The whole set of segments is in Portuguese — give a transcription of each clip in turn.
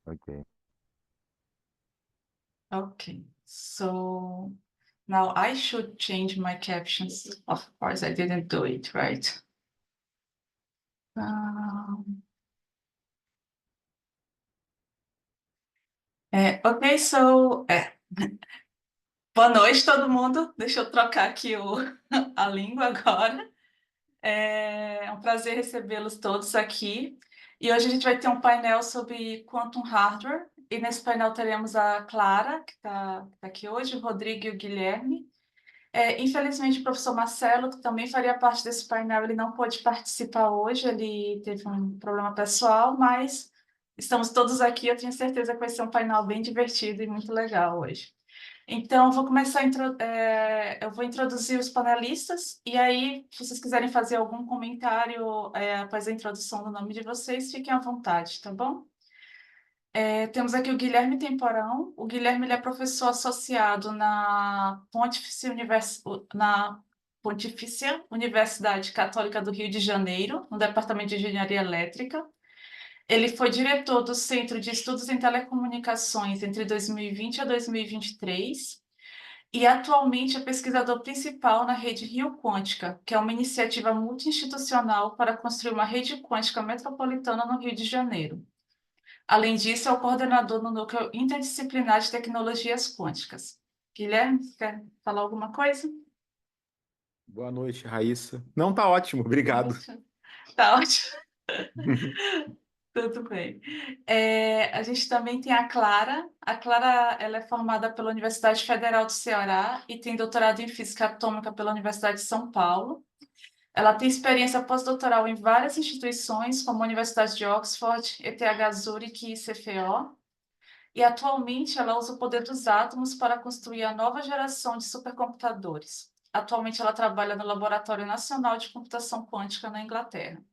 Ok. Okay, so now I should change my captions. Of course, I didn't do it, right? Um, okay, so boa noite, todo mundo. Deixa eu trocar aqui a língua agora. É um prazer recebê-los todos aqui. E hoje a gente vai ter um painel sobre Quantum Hardware. E nesse painel teremos a Clara, que está aqui hoje, o Rodrigo e o Guilherme. Infelizmente, o professor Marcelo, que também faria parte desse painel, ele não pôde participar hoje, ele teve um problema pessoal, mas estamos todos aqui, eu tenho certeza que vai ser um painel bem divertido e muito legal hoje. Então, eu vou começar eu vou introduzir os panelistas, e aí, se vocês quiserem fazer algum comentário após a introdução do nome de vocês, fiquem à vontade, tá bom? Temos aqui o Guilherme Temporão. O Guilherme ele é professor associado na Pontifícia Universidade Católica do Rio de Janeiro, no Departamento de Engenharia Elétrica. Ele foi diretor do Centro de Estudos em Telecomunicações entre 2020 a 2023 e atualmente é pesquisador principal na Rede Rio Quântica, que é uma iniciativa multi-institucional para construir uma rede quântica metropolitana no Rio de Janeiro. Além disso, é o coordenador no Núcleo Interdisciplinar de Tecnologias Quânticas. Guilherme, você quer falar alguma coisa? Boa noite, Raíssa. Não, tá ótimo, obrigado. Ótimo. Tá ótimo. Tudo bem. A gente também tem a Clara. A Clara, ela é formada pela Universidade Federal do Ceará e tem doutorado em Física Atômica pela Universidade de São Paulo. Ela tem experiência pós-doutoral em várias instituições, como a Universidade de Oxford, ETH Zurich e CFO. E atualmente ela usa o poder dos átomos para construir a nova geração de supercomputadores. Atualmente ela trabalha no Laboratório Nacional de Computação Quântica na Inglaterra.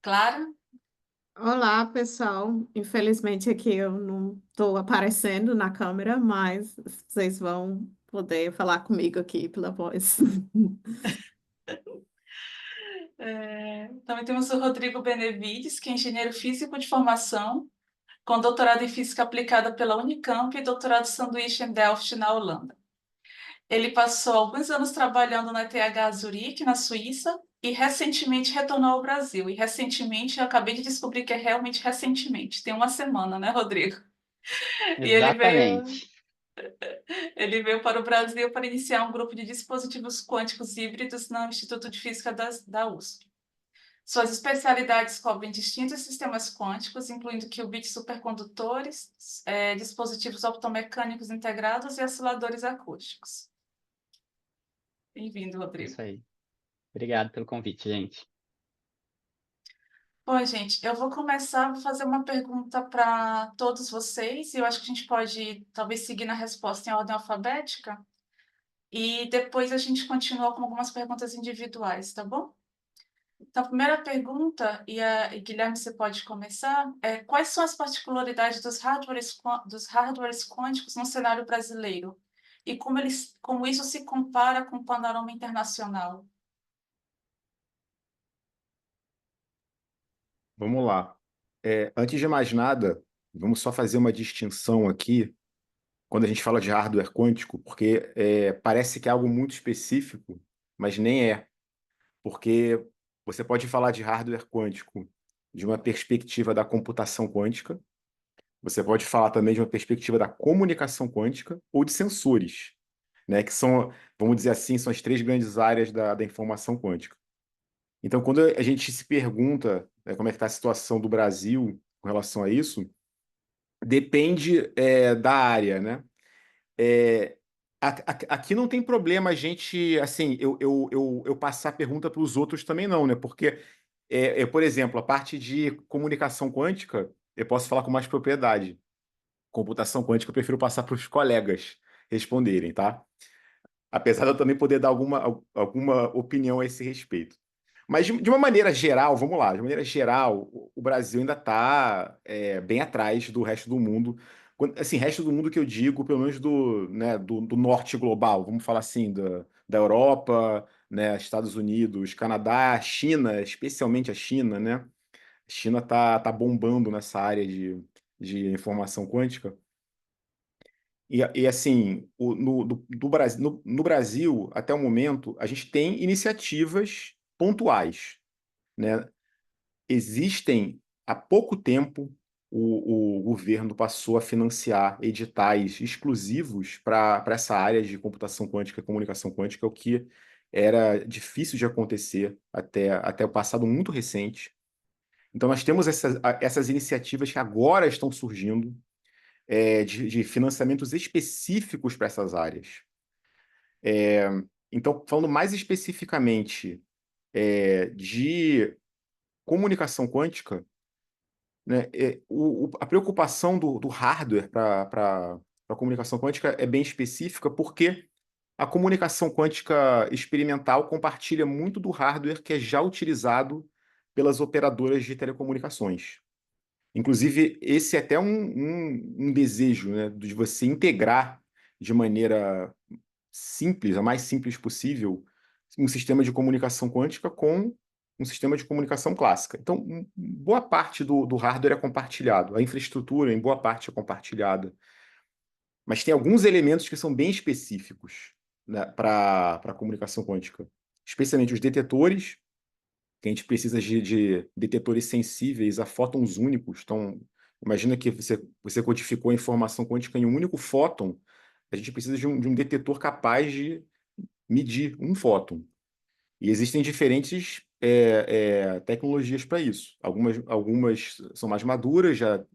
Clara? Olá, pessoal. Infelizmente aqui eu não estou aparecendo na câmera, mas vocês vão poder falar comigo aqui pela voz. Também temos o Rodrigo Benevides, que é engenheiro físico de formação, com doutorado em física aplicada pela Unicamp e doutorado sanduíche em Delft, na Holanda. Ele passou alguns anos trabalhando na ETH Zurique, na Suíça, e recentemente retornou ao Brasil. E recentemente, eu acabei de descobrir que é realmente recentemente, tem uma semana, né, Rodrigo? E Exatamente. ele veio para o Brasil para iniciar um grupo de dispositivos quânticos híbridos no Instituto de Física da USP. Suas especialidades cobrem distintos sistemas quânticos, incluindo qubits supercondutores, dispositivos optomecânicos integrados e osciladores acústicos. Bem-vindo, Rodrigo. Isso aí. Obrigado pelo convite, gente. Bom, gente, eu vou começar a fazer uma pergunta para todos vocês, e eu acho que a gente pode talvez seguir na resposta em ordem alfabética, e depois a gente continua com algumas perguntas individuais, tá bom? Então, a primeira pergunta, e Guilherme, você pode começar, quais são as particularidades dos hardwares quânticos no cenário brasileiro? E como isso se compara com o panorama internacional? Vamos lá. Antes de mais nada, vamos só fazer uma distinção aqui quando a gente fala de hardware quântico, porque parece que é algo muito específico, mas nem é. Porque você pode falar de hardware quântico de uma perspectiva da computação quântica, você pode falar também de uma perspectiva da comunicação quântica ou de sensores, né, que são, vamos dizer assim, são as três grandes áreas da informação quântica. Então, quando a gente se pergunta, como é que está a situação do Brasil com relação a isso, depende da área, né? É, aqui não tem problema a gente, assim, eu passar a pergunta para os outros também não, né? Porque, por exemplo, a parte de comunicação quântica, eu posso falar com mais propriedade. Computação quântica, eu prefiro passar para os colegas responderem, tá? Apesar de eu também poder dar alguma opinião a esse respeito. Mas de uma maneira geral, vamos lá, de maneira geral, o Brasil ainda está bem atrás do resto do mundo. Assim, resto do mundo que eu digo, pelo menos né, do norte global, vamos falar assim, da Europa, né, Estados Unidos, Canadá, China, especialmente a China, né? A China tá bombando nessa área de informação quântica. E assim, no Brasil, até o momento, a gente tem iniciativas pontuais, né? Existem, há pouco tempo, o governo passou a financiar editais exclusivos para essa área de computação quântica e comunicação quântica, o que era difícil de acontecer até o passado muito recente. Então, nós temos essas iniciativas que agora estão surgindo, de financiamentos específicos para essas áreas. Então, falando mais especificamente de comunicação quântica, né, a preocupação do hardware para a comunicação quântica é bem específica, porque a comunicação quântica experimental compartilha muito do hardware que é já utilizado pelas operadoras de telecomunicações. Inclusive, esse é até um desejo, né, de você integrar de maneira simples, a mais simples possível, um sistema de comunicação quântica com um sistema de comunicação clássica. Então, boa parte do hardware é compartilhado, a infraestrutura, em boa parte, é compartilhada. Mas tem alguns elementos que são bem específicos, né, para a comunicação quântica, especialmente os detetores, que a gente precisa de detetores sensíveis a fótons únicos. Então, imagina que você codificou a informação quântica em um único fóton, a gente precisa de um detetor capaz de medir um fóton. E existem diferentes tecnologias para isso. Algumas são mais maduras, já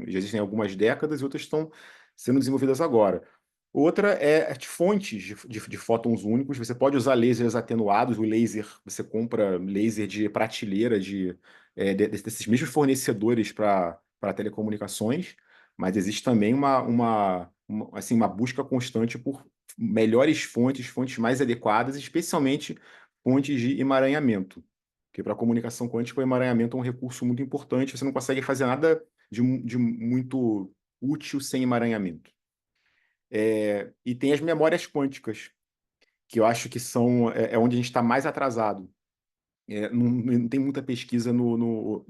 existem algumas décadas, e outras estão sendo desenvolvidas agora. Outra é de fontes de fótons únicos. Você pode usar lasers atenuados. O laser, você compra laser de prateleira desses mesmos fornecedores para telecomunicações, mas existe também assim, uma busca constante por melhores fontes mais adequadas, especialmente fontes de emaranhamento. Porque para a comunicação quântica, o emaranhamento é um recurso muito importante. Você não consegue fazer nada de muito útil sem emaranhamento. E tem as memórias quânticas, que eu acho que é onde a gente está mais atrasado. Não tem muita pesquisa no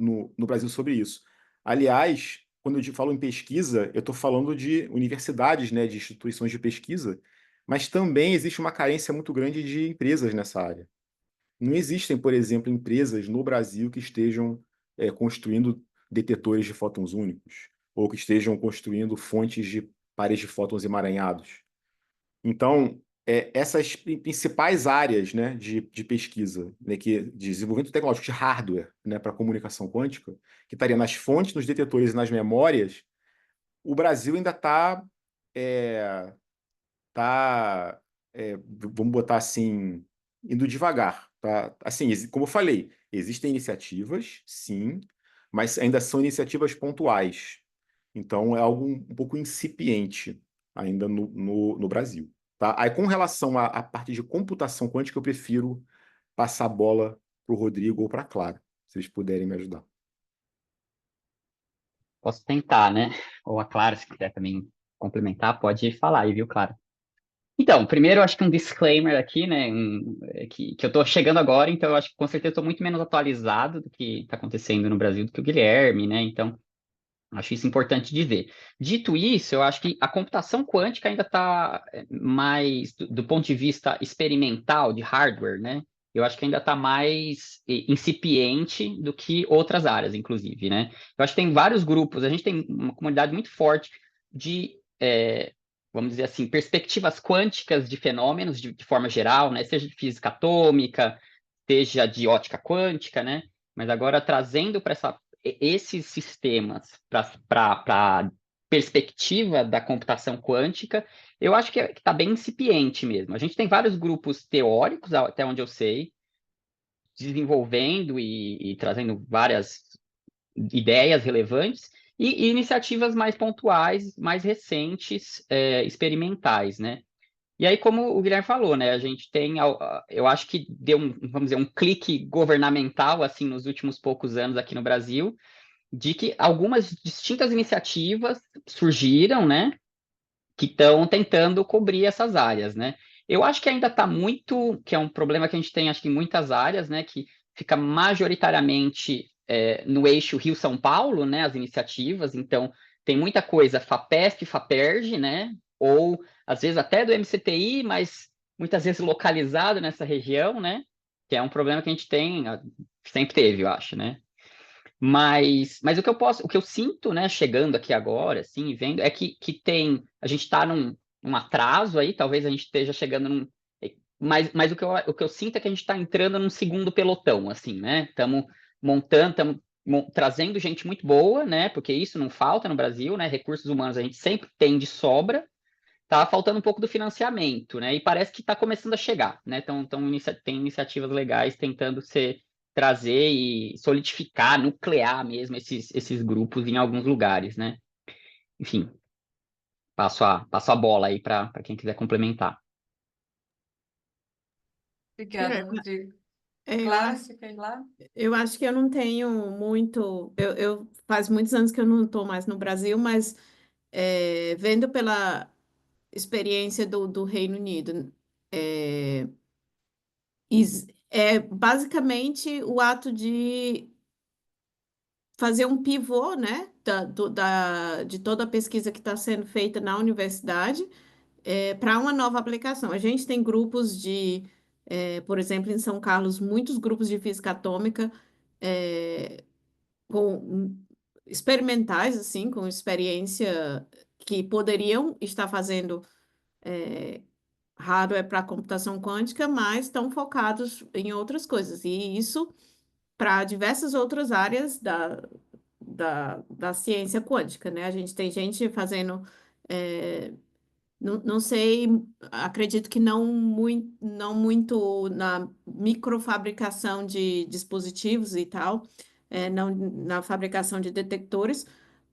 Brasil sobre isso. Aliás, quando eu falo em pesquisa, eu estou falando de universidades, né, de instituições de pesquisa, mas também existe uma carência muito grande de empresas nessa área. Não existem, por exemplo, empresas no Brasil que estejam construindo detetores de fótons únicos, ou que estejam construindo fontes de pares de fótons emaranhados. Então, essas principais áreas, né, de pesquisa, né, de desenvolvimento tecnológico de hardware, né, para comunicação quântica, que estaria nas fontes, nos detetores e nas memórias, o Brasil ainda está, vamos botar assim, indo devagar. Tá? Assim, como eu falei, existem iniciativas, sim, mas ainda são iniciativas pontuais. Então, é algo um pouco incipiente ainda no Brasil. Tá? Aí, com relação à parte de computação quântica, eu prefiro passar a bola para o Rodrigo ou para a Clara, se eles puderem me ajudar. Posso tentar, né? Ou a Clara, se quiser também complementar, pode falar aí, viu, Clara? Então, primeiro, eu acho que um disclaimer aqui, né? Que eu tô chegando agora, então eu acho que com certeza estou muito menos atualizado do que está acontecendo no Brasil do que o Guilherme, né? Então, acho isso importante de ver. Dito isso, eu acho que a computação quântica ainda está mais, do ponto de vista experimental, de hardware, né? Eu acho que ainda está mais incipiente do que outras áreas, inclusive, né? Eu acho que tem vários grupos, a gente tem uma comunidade muito forte de, vamos dizer assim, perspectivas quânticas de fenômenos de forma geral, né? Seja de física atômica, seja de ótica quântica, né? Mas agora trazendo para esses sistemas para a perspectiva da computação quântica, eu acho que está bem incipiente mesmo. A gente tem vários grupos teóricos, até onde eu sei, desenvolvendo e trazendo várias ideias relevantes, e iniciativas mais pontuais, mais recentes, experimentais, né? E aí, como o Guilherme falou, né, a gente tem, eu acho que deu vamos dizer, um clique governamental, assim, nos últimos poucos anos aqui no Brasil, de que algumas distintas iniciativas surgiram, né, que estão tentando cobrir essas áreas, né? Eu acho que ainda está muito, que é um problema que a gente tem, acho que em muitas áreas, né, que fica majoritariamente no eixo Rio-São Paulo, né, as iniciativas, então tem muita coisa FAPESP, FAPERJ, né, ou às vezes até do MCTI, mas muitas vezes localizado nessa região, né, que é um problema que a gente tem, sempre teve, eu acho, né. Mas o que eu sinto, né, chegando aqui agora, assim, vendo, é que a gente está num atraso aí, talvez a gente esteja chegando mas o que eu sinto é que a gente está entrando num segundo pelotão, assim, né? Estamos montando, estamos trazendo gente muito boa, né? Porque isso não falta no Brasil, né? Recursos humanos a gente sempre tem de sobra, tá faltando um pouco do financiamento, né? E parece que está começando a chegar, né? Então, tem iniciativas legais tentando trazer e solidificar, nuclear mesmo esses grupos em alguns lugares, né? Enfim, passo a bola aí para quem quiser complementar. Obrigada, Rodrigo. Eu Clara, você quer ir lá? Eu acho que eu não tenho muito. Faz muitos anos que eu não estou mais no Brasil, mas vendo pela experiência do Reino Unido, é, é basicamente o ato de fazer um pivô, né, de toda a pesquisa que está sendo feita na universidade para uma nova aplicação. A gente tem grupos por exemplo, em São Carlos, muitos grupos de física atômica. é, com experimentais, assim, com experiência que poderiam estar fazendo hardware para computação quântica, mas estão focados em outras coisas. E isso para diversas outras áreas da ciência quântica, né? A gente tem gente fazendo. Não sei, acredito que não muito na microfabricação de dispositivos e tal, não na fabricação de detectores,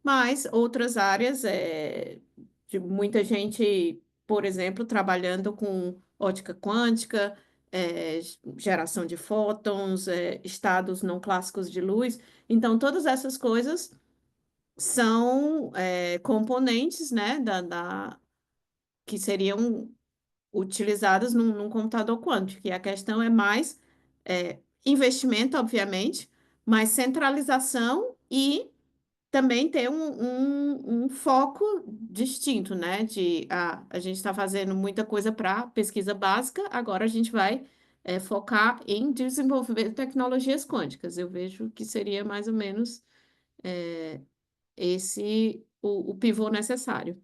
mas outras áreas, de muita gente, por exemplo, trabalhando com ótica quântica, geração de fótons, estados não clássicos de luz. Então, todas essas coisas são componentes, né, que seriam utilizadas num computador quântico. E a questão é mais investimento, obviamente, mas centralização e também ter um foco distinto, né? A gente está fazendo muita coisa para pesquisa básica, agora a gente vai focar em desenvolver tecnologias quânticas. Eu vejo que seria mais ou menos esse o pivô necessário.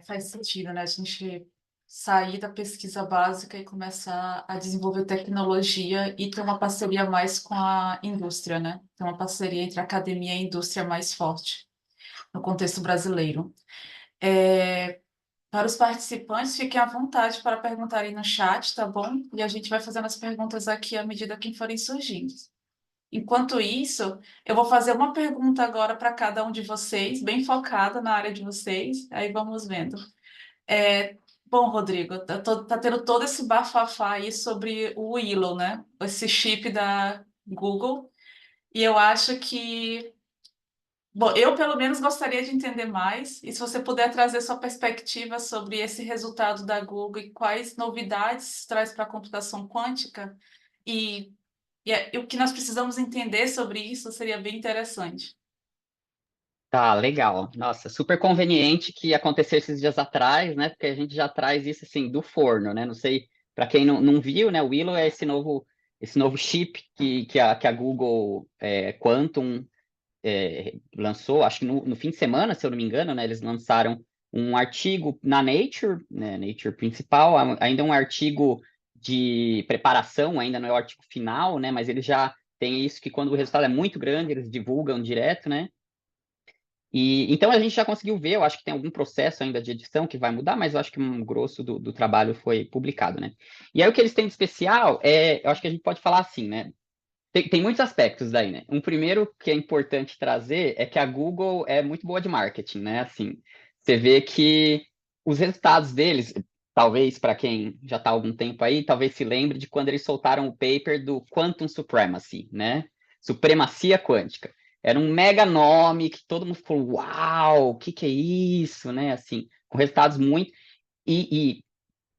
Faz sentido, né? A gente sair da pesquisa básica e começar a desenvolver tecnologia e ter uma parceria mais com a indústria, né? Ter uma parceria entre a academia e a indústria mais forte no contexto brasileiro. Para os participantes, fiquem à vontade para perguntarem no chat, tá bom? E a gente vai fazendo as perguntas aqui à medida que forem surgindo. Enquanto isso, eu vou fazer uma pergunta agora para cada um de vocês, bem focada na área de vocês, aí vamos vendo. Bom, Rodrigo, tá tendo todo esse bafafá aí sobre o Willow, né? Esse chip da Google, e eu acho que, bom, eu pelo menos gostaria de entender mais, e se você puder trazer sua perspectiva sobre esse resultado da Google e quais novidades traz para a computação quântica, e, e o que nós precisamos entender sobre isso seria bem interessante. Tá, legal. Nossa, super conveniente que aconteceu esses dias atrás, né? Porque a gente já traz isso assim do forno, né? Não sei, para quem não viu, né? O Willow é esse novo chip que a Google Quantum lançou, acho que no fim de semana, se eu não me engano, né? Eles lançaram um artigo na Nature, né? Nature principal, ainda um artigo de preparação, ainda não é o artigo final, né? Mas eles já têm isso que quando o resultado é muito grande, eles divulgam direto, né? E então a gente já conseguiu ver, eu acho que tem algum processo ainda de edição que vai mudar, mas eu acho que um grosso do trabalho foi publicado, né? E aí o que eles têm de especial eu acho que a gente pode falar assim, né? Tem muitos aspectos daí, né? Um primeiro que é importante trazer é que a Google é muito boa de marketing, né? Assim, você vê que os resultados deles, talvez para quem já está há algum tempo aí, talvez se lembre de quando eles soltaram o paper do Quantum Supremacy, né? Supremacia quântica. Era um mega nome que todo mundo falou, uau, o que é isso, né? Assim, com resultados muito... E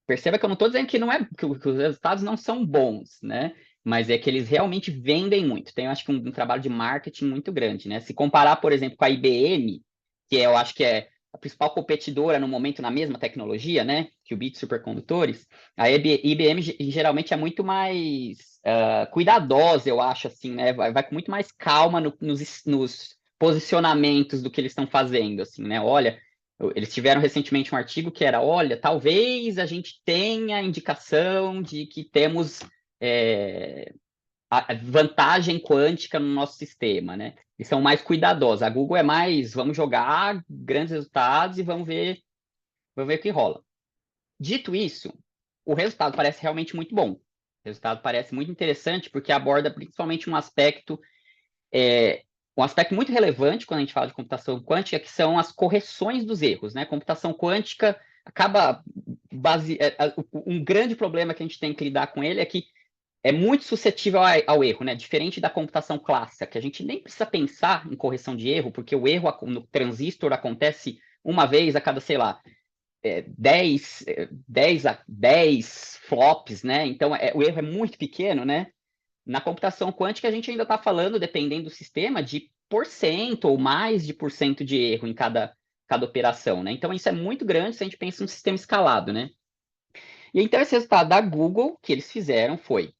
perceba que eu não estou dizendo que não é que os resultados não são bons, né? Mas é que eles realmente vendem muito. Tem, eu acho que um trabalho de marketing muito grande, né? Se comparar, por exemplo, com a IBM, que eu acho que é a principal competidora no momento na mesma tecnologia, né? Qubits supercondutores, a IBM geralmente é muito mais cuidadosa, eu acho, assim, né? Vai com muito mais calma nos posicionamentos do que eles estão fazendo, assim, né? Olha, eles tiveram recentemente um artigo que era, olha, talvez a gente tenha indicação de que temos a vantagem quântica no nosso sistema, né? Eles são mais cuidadosos. A Google é mais, vamos jogar grandes resultados e vamos ver o que rola. Dito isso, o resultado parece realmente muito bom. O resultado parece muito interessante porque aborda principalmente um aspecto muito relevante quando a gente fala de computação quântica, que são as correções dos erros, né? Computação quântica acaba um grande problema que a gente tem que lidar com ele é que é muito suscetível ao erro, né? Diferente da computação clássica, que a gente nem precisa pensar em correção de erro, porque o erro no transistor acontece uma vez a cada, sei lá, 10 flops, né? Então, o erro é muito pequeno, né? Na computação quântica, a gente ainda está falando, dependendo do sistema, de porcento ou mais de porcento de erro em cada operação, né? Então, isso é muito grande se a gente pensa em um sistema escalado, né? E então, esse resultado da Google que eles fizeram foi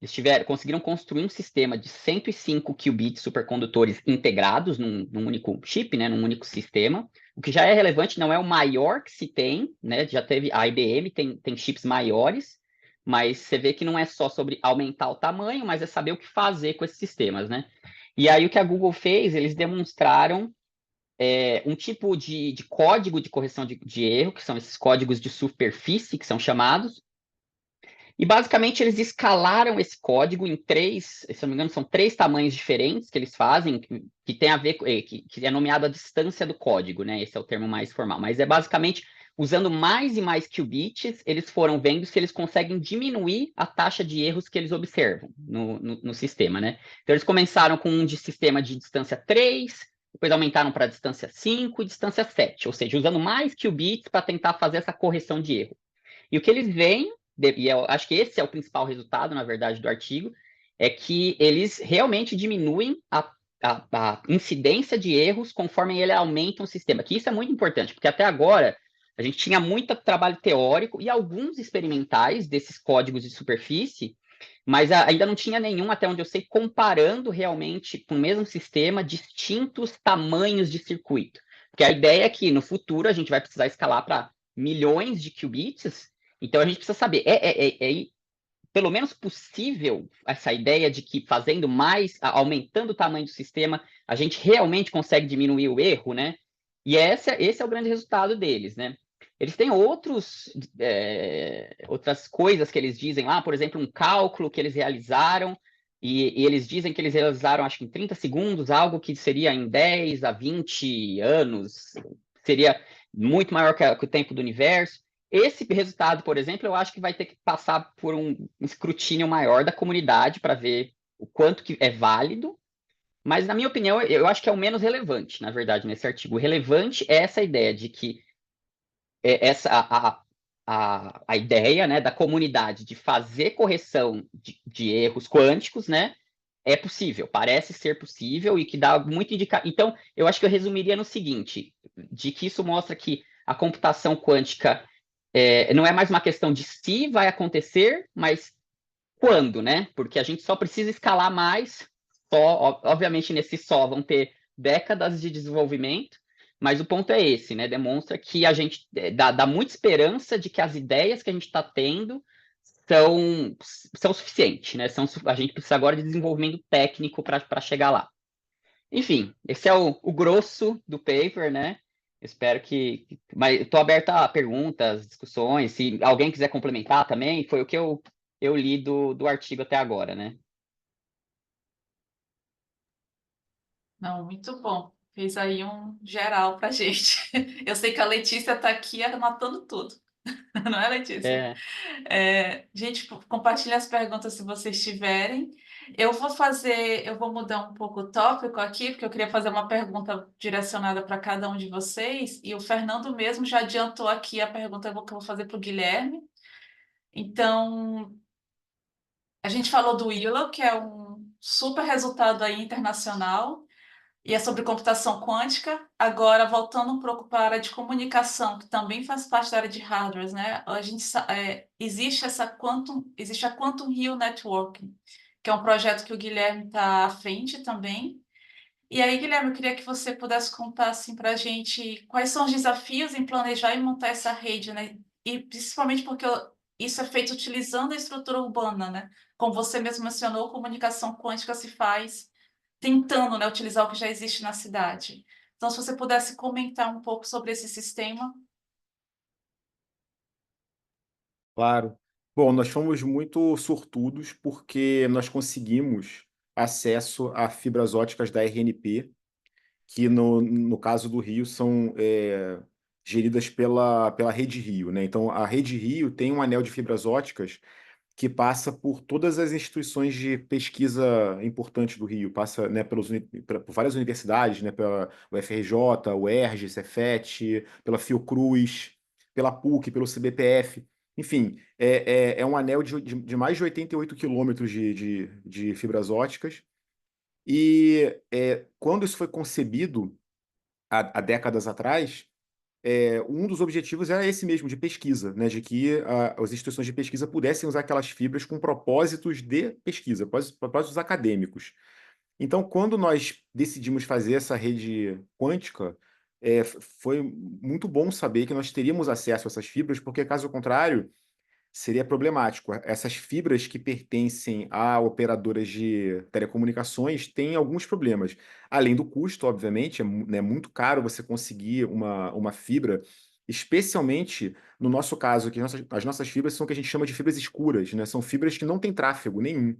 eles conseguiram construir um sistema de 105 qubits supercondutores integrados num único chip, né, num único sistema. O que já é relevante, não é o maior que se tem, né? Já teve a IBM, tem chips maiores, mas você vê que não é só sobre aumentar o tamanho, mas é saber o que fazer com esses sistemas, né? E aí o que a Google fez, eles demonstraram um tipo de código de correção de erro, que são esses códigos de superfície, que são chamados, e basicamente eles escalaram esse código em três, se eu não me engano, são 3 tamanhos diferentes que eles fazem, que tem a ver, que é nomeado a distância do código, né? Esse é o termo mais formal. Mas é basicamente, usando mais e mais qubits, eles foram vendo se eles conseguem diminuir a taxa de erros que eles observam no sistema, né? Então eles começaram com um de sistema de distância 3, depois aumentaram para distância 5 e distância 7, ou seja, usando mais qubits para tentar fazer essa correção de erro. E o que eles veem, e eu acho que esse é o principal resultado, na verdade, do artigo, é que eles realmente diminuem a incidência de erros conforme ele aumenta o sistema. Que isso é muito importante, porque até agora a gente tinha muito trabalho teórico e alguns experimentais desses códigos de superfície, mas ainda não tinha nenhum, até onde eu sei, comparando realmente com o mesmo sistema distintos tamanhos de circuito. Porque a ideia é que no futuro a gente vai precisar escalar para milhões de qubits, então a gente precisa saber, pelo menos possível essa ideia de que fazendo mais, aumentando o tamanho do sistema, a gente realmente consegue diminuir o erro, né? E esse é o grande resultado deles, né? Eles têm outras coisas que eles dizem lá, por exemplo, um cálculo que eles realizaram, e eles dizem que eles realizaram, acho que em 30 segundos, algo que seria em 10 a 20 anos, seria muito maior que o tempo do universo. Esse resultado, por exemplo, eu acho que vai ter que passar por um escrutínio maior da comunidade para ver o quanto que é válido, mas, na minha opinião, eu acho que é o menos relevante, na verdade, nesse artigo. O relevante é essa ideia de que a ideia, né, da comunidade de fazer correção de erros quânticos, né, é possível, parece ser possível e que dá muito indicativo. Então, eu acho que eu resumiria no seguinte, de que isso mostra que a computação quântica não é mais uma questão de se vai acontecer, mas quando, né? Porque a gente só precisa escalar mais, obviamente nesse só vão ter décadas de desenvolvimento, mas o ponto é esse, né? Demonstra que a gente dá muita esperança de que as ideias que a gente está tendo são suficientes, né? A gente precisa agora de desenvolvimento técnico para chegar lá. Enfim, esse é o grosso do paper, né? Espero que. Mas estou aberto a perguntas, discussões. Se alguém quiser complementar também, foi o que eu li do artigo até agora, né? Não, muito bom. Fez aí um geral pra gente. Eu sei que a Letícia está aqui anotando tudo. Não é, Letícia? É, Gente, compartilhe as perguntas se vocês tiverem. Eu vou mudar um pouco o tópico aqui, porque eu queria fazer uma pergunta direcionada para cada um de vocês, e o Fernando mesmo já adiantou aqui a pergunta que eu vou fazer para o Guilherme. Então, a gente falou do Willow, que é um super resultado aí internacional, e é sobre computação quântica. Agora, voltando um pouco para a área de comunicação, que também faz parte da área de hardware, né? Existe a Quantum Hill Networking, que é um projeto que o Guilherme está à frente também. E aí, Guilherme, eu queria que você pudesse contar assim, para a gente quais são os desafios em planejar e montar essa rede, né? E principalmente porque isso é feito utilizando a estrutura urbana, né? Como você mesmo mencionou, comunicação quântica se faz tentando, né, utilizar o que já existe na cidade. Então, se você pudesse comentar um pouco sobre esse sistema. Claro. Bom, nós fomos muito sortudos porque nós conseguimos acesso a fibras óticas da RNP, que no caso do Rio são geridas pela Rede Rio, né? Então, a Rede Rio tem um anel de fibras óticas que passa por todas as instituições de pesquisa importantes do Rio, passa, né, por várias universidades, né, pela UFRJ, UERJ, Cefet, pela Fiocruz, pela PUC, pelo CBPF. Enfim, é um anel de mais de 88 quilômetros de fibras óticas. E quando isso foi concebido, há décadas atrás, um dos objetivos era esse mesmo, de pesquisa, né? De que as instituições de pesquisa pudessem usar aquelas fibras com propósitos de pesquisa, propósitos acadêmicos. Então, quando nós decidimos fazer essa rede quântica, foi muito bom saber que nós teríamos acesso a essas fibras, porque, caso contrário, seria problemático. Essas fibras que pertencem a operadoras de telecomunicações têm alguns problemas. Além do custo, obviamente, né, muito caro você conseguir uma fibra, especialmente no nosso caso, que as nossas fibras são o que a gente chama de fibras escuras, né? São fibras que não têm tráfego nenhum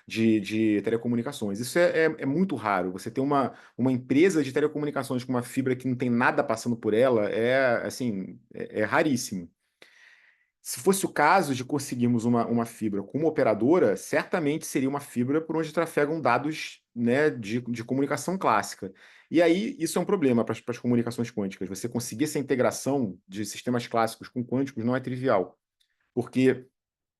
de telecomunicações. Isso é muito raro. Você ter uma empresa de telecomunicações com uma fibra que não tem nada passando por ela assim, é raríssimo. Se fosse o caso de conseguirmos uma fibra com uma operadora, certamente seria uma fibra por onde trafegam dados, né, de comunicação clássica. E aí, isso é um problema para as comunicações quânticas. Você conseguir essa integração de sistemas clássicos com quânticos não é trivial. Porque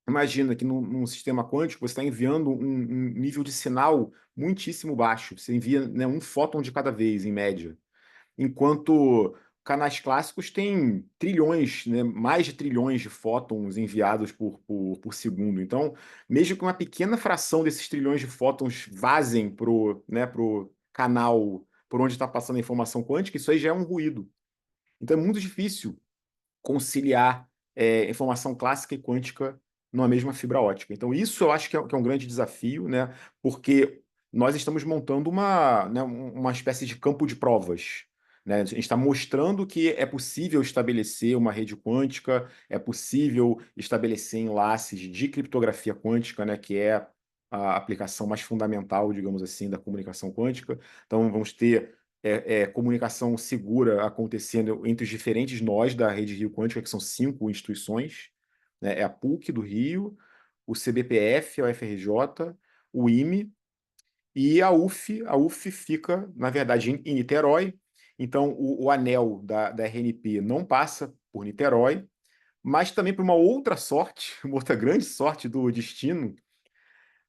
imagina que num sistema quântico você está enviando um nível de sinal muitíssimo baixo. Você envia, né, um fóton de cada vez, em média, enquanto canais clássicos têm trilhões, né, mais de trilhões de fótons enviados por segundo. Então, mesmo que uma pequena fração desses trilhões de fótons vazem pro canal por onde está passando a informação quântica, isso aí já é um ruído. Então, é muito difícil conciliar informação clássica e quântica numa mesma fibra ótica. Então, isso eu acho que é um grande desafio, né? Porque nós estamos montando né, uma espécie de campo de provas. Né? A gente está mostrando que é possível estabelecer uma rede quântica, é possível estabelecer enlaces de criptografia quântica, né, que é a aplicação mais fundamental, digamos assim, da comunicação quântica. Então, vamos ter comunicação segura acontecendo entre os diferentes nós da Rede Rio Quântica, que são 5 instituições, né? É a PUC do Rio, o CBPF, a UFRJ, o IME e a UF. A UF fica, na verdade, em Niterói. Então, o anel da RNP não passa por Niterói, mas também por uma outra sorte, uma outra grande sorte do destino,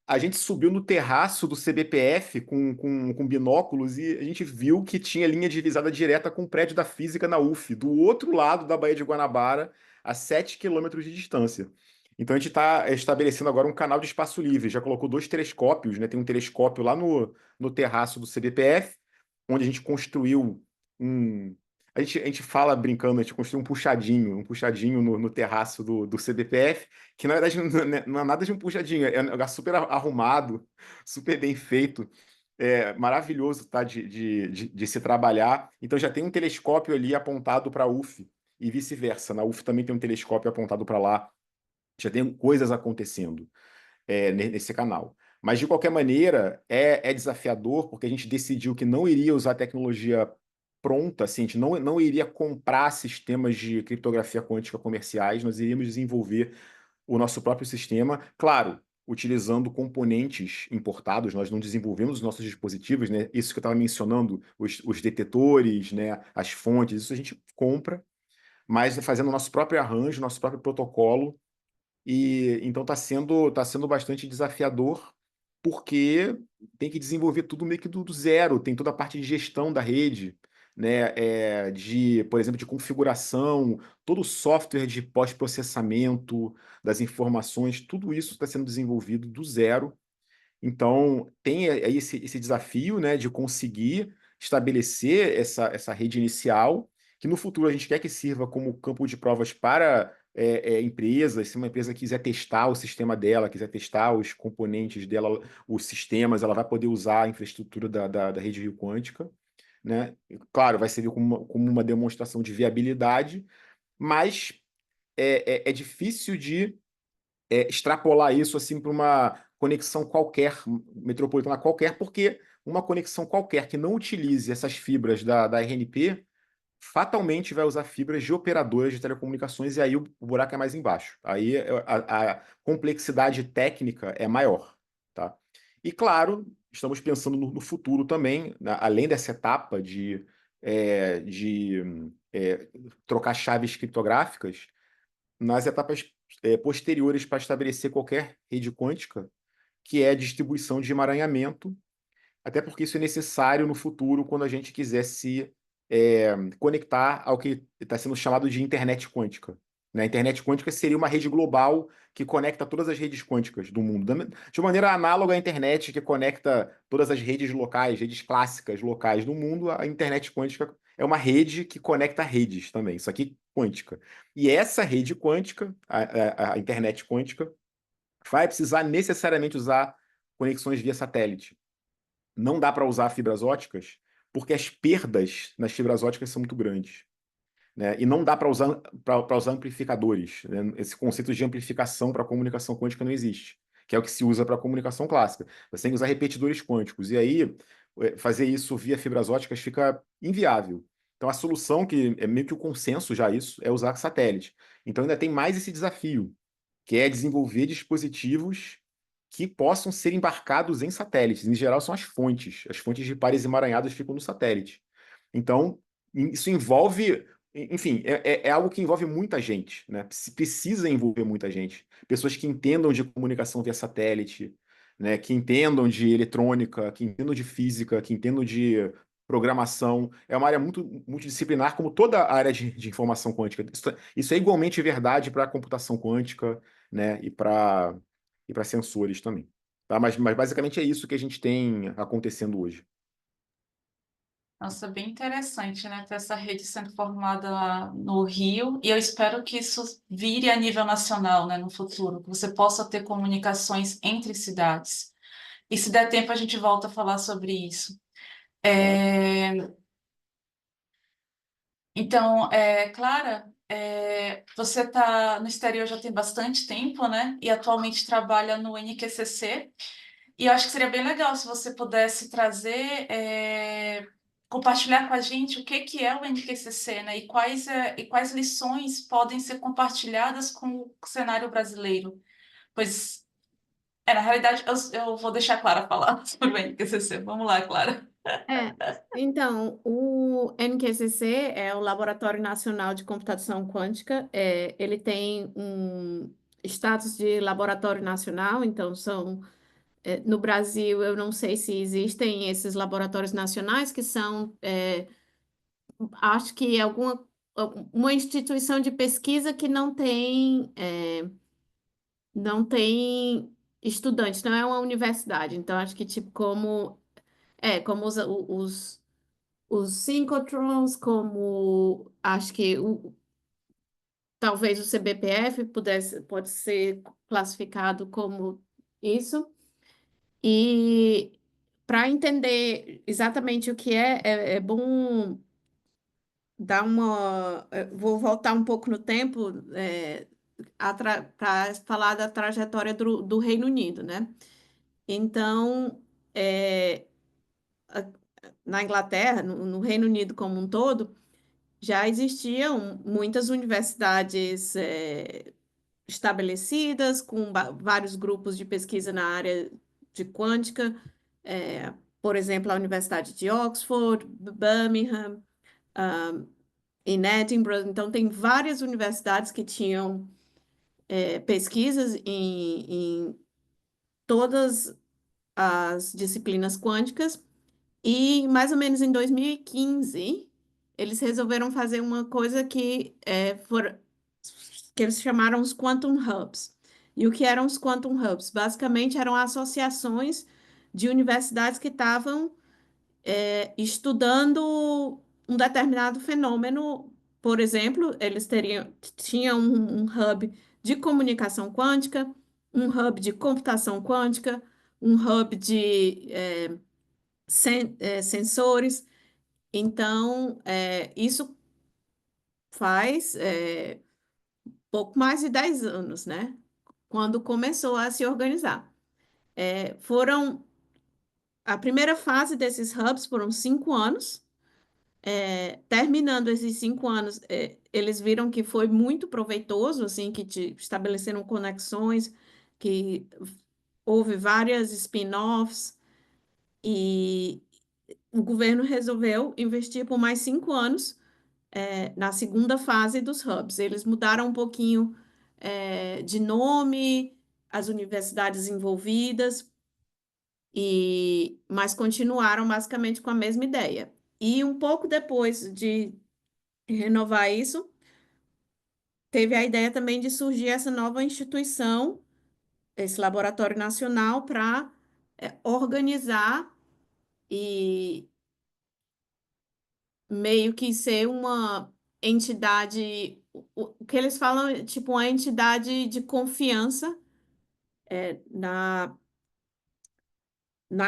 a gente subiu no terraço do CBPF com binóculos e a gente viu que tinha linha divisada direta com o prédio da física na UF, do outro lado da Baía de Guanabara, a 7 quilômetros de distância. Então a gente está estabelecendo agora um canal de espaço livre. Já colocou 2 telescópios, né? Tem um telescópio lá no terraço do CBPF, onde a gente construiu um. A gente fala brincando, a gente construiu um puxadinho no terraço do CBPF, que na verdade não é nada de um puxadinho, é um lugar super arrumado, super bem feito, maravilhoso, tá, de se trabalhar. Então já tem um telescópio ali apontado para a UF e vice-versa. Na UF também tem um telescópio apontado para lá. Já tem coisas acontecendo nesse canal. Mas, de qualquer maneira, é desafiador, porque a gente decidiu que não iria usar tecnologia pronta, assim, a gente não iria comprar sistemas de criptografia quântica comerciais, nós iríamos desenvolver o nosso próprio sistema, claro, utilizando componentes importados, nós não desenvolvemos os nossos dispositivos, né? Isso que eu estava mencionando, os detetores, né? As fontes, isso a gente compra, mas fazendo o nosso próprio arranjo, nosso próprio protocolo, E então tá sendo bastante desafiador, porque tem que desenvolver tudo meio que do zero, tem toda a parte de gestão da rede, né? Por exemplo, de configuração, todo o software de pós-processamento das informações, tudo isso está sendo desenvolvido do zero. Então, tem aí esse desafio, né, de conseguir estabelecer essa rede inicial, que no futuro a gente quer que sirva como campo de provas para empresas. Se uma empresa quiser testar o sistema dela, quiser testar os componentes dela, os sistemas, ela vai poder usar a infraestrutura da rede Rio Quântica, né? E, claro, vai servir como uma demonstração de viabilidade, mas é difícil de extrapolar isso assim para uma conexão qualquer, metropolitana qualquer, porque uma conexão qualquer que não utilize essas fibras da RNP fatalmente vai usar fibras de operadoras de telecomunicações, e aí o buraco é mais embaixo. Aí a complexidade técnica é maior, tá? E claro, estamos pensando no futuro também, além dessa etapa de trocar chaves criptográficas, nas etapas posteriores para estabelecer qualquer rede quântica, que é a distribuição de emaranhamento, até porque isso é necessário no futuro quando a gente quiser se conectar ao que está sendo chamado de internet quântica. Né? A internet quântica seria uma rede global que conecta todas as redes quânticas do mundo, de uma maneira análoga à internet que conecta todas as redes locais, redes clássicas locais do mundo. A internet quântica é uma rede que conecta redes também, isso aqui quântica. E essa rede quântica, a internet quântica, vai precisar necessariamente usar conexões via satélite. Não dá para usar fibras óticas porque as perdas nas fibras óticas são muito grandes, né? E não dá para usar amplificadores, né? Esse conceito de amplificação para comunicação quântica não existe, que é o que se usa para comunicação clássica. Você tem que usar repetidores quânticos. E aí, fazer isso via fibras óticas fica inviável. Então, a solução, que é meio que o consenso já isso, é usar satélite. Então, ainda tem mais esse desafio, que é desenvolver dispositivos que possam ser embarcados em satélites. Em geral, são as fontes. As fontes de pares emaranhados ficam no satélite. Então, isso envolve. Enfim, é algo que envolve muita gente, né? Precisa envolver muita gente. Pessoas que entendam de comunicação via satélite, né? Que entendam de eletrônica, que entendam de física, que entendam de programação. É uma área muito multidisciplinar, como toda a área de informação quântica. Isso é igualmente verdade para a computação quântica, né? E para sensores também. Tá? Mas basicamente é isso que a gente tem acontecendo hoje. Nossa, bem interessante, né? Ter essa rede sendo formada lá no Rio, e eu espero que isso vire a nível nacional, né, no futuro, que você possa ter comunicações entre cidades. E se der tempo, a gente volta a falar sobre isso. Claro. Então, Clara, você está no exterior já tem bastante tempo, né? E atualmente trabalha no NQCC. E eu acho que seria bem legal se você pudesse trazer, compartilhar com a gente o que que é o NQCC, né? E quais lições podem ser compartilhadas com o cenário brasileiro. Pois, na realidade, eu vou deixar a Clara falar sobre o NQCC. Vamos lá, Clara. É, então, o NQCC é o Laboratório Nacional de Computação Quântica. Ele tem um status de laboratório nacional, então no Brasil, eu não sei se existem esses laboratórios nacionais que acho que uma instituição de pesquisa que não tem estudantes, não é uma universidade. Então, acho que tipo como os synchrotrons, como acho que talvez o CBPF pode ser classificado como isso. E para entender exatamente o que é bom vou voltar um pouco no tempo para falar da trajetória do Reino Unido, né? Então, é, a- na Inglaterra, no Reino Unido como um todo, já existiam muitas universidades estabelecidas, com vários grupos de pesquisa na área de quântica, é, por exemplo, a Universidade de Oxford, Birmingham, em Edinburgh. Então, tem várias universidades que tinham pesquisas em todas as disciplinas quânticas, e mais ou menos em 2015, eles resolveram fazer uma coisa que eles chamaram os Quantum Hubs. E o que eram os Quantum Hubs? Basicamente eram associações de universidades que estavam estudando um determinado fenômeno. Por exemplo, tinham um hub de comunicação quântica, um hub de computação quântica, um hub de sensores. Então, isso faz pouco mais de 10 anos, né? Quando começou a se organizar. A primeira fase desses hubs foram 5 anos. Terminando esses 5 anos, eles viram que foi muito proveitoso, assim, que estabeleceram conexões, que houve várias spin-offs, e o governo resolveu investir por mais 5 anos, na segunda fase dos hubs. Eles mudaram um pouquinho, de nome, as universidades envolvidas, mas continuaram basicamente com a mesma ideia. E um pouco depois de renovar isso, teve a ideia também de surgir essa nova instituição, esse laboratório nacional, para organizar e meio que ser uma entidade, o que eles falam, tipo, uma entidade de confiança na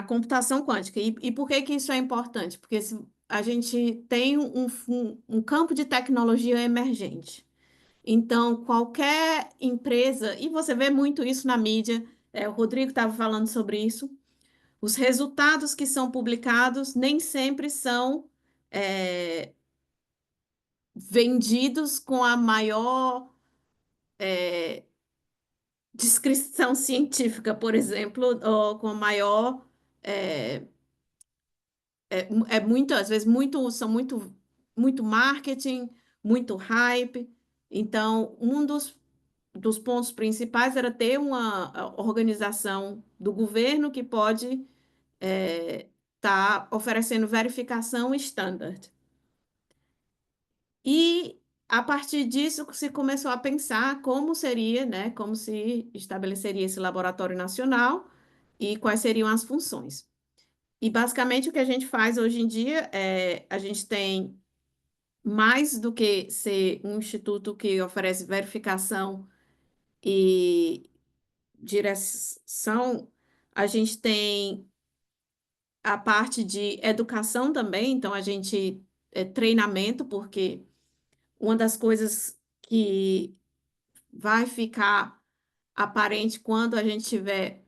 computação quântica. E por que que isso é importante? Porque a gente tem um campo de tecnologia emergente. Então, qualquer empresa, e você vê muito isso na mídia, o Rodrigo estava falando sobre isso, os resultados que são publicados nem sempre são é, vendidos com a maior descrição científica, por exemplo, ou com a maior. É, muito, às vezes, muito marketing, muito hype. Então, dos pontos principais era ter uma organização do governo que pode estar oferecendo verificação standard. E a partir disso se começou a pensar como seria, né, como se estabeleceria esse laboratório nacional e quais seriam as funções. E basicamente o que a gente faz hoje em dia a gente tem mais do que ser um instituto que oferece verificação e direção, a gente tem a parte de educação também, então a gente treinamento, porque uma das coisas que vai ficar aparente quando a gente tiver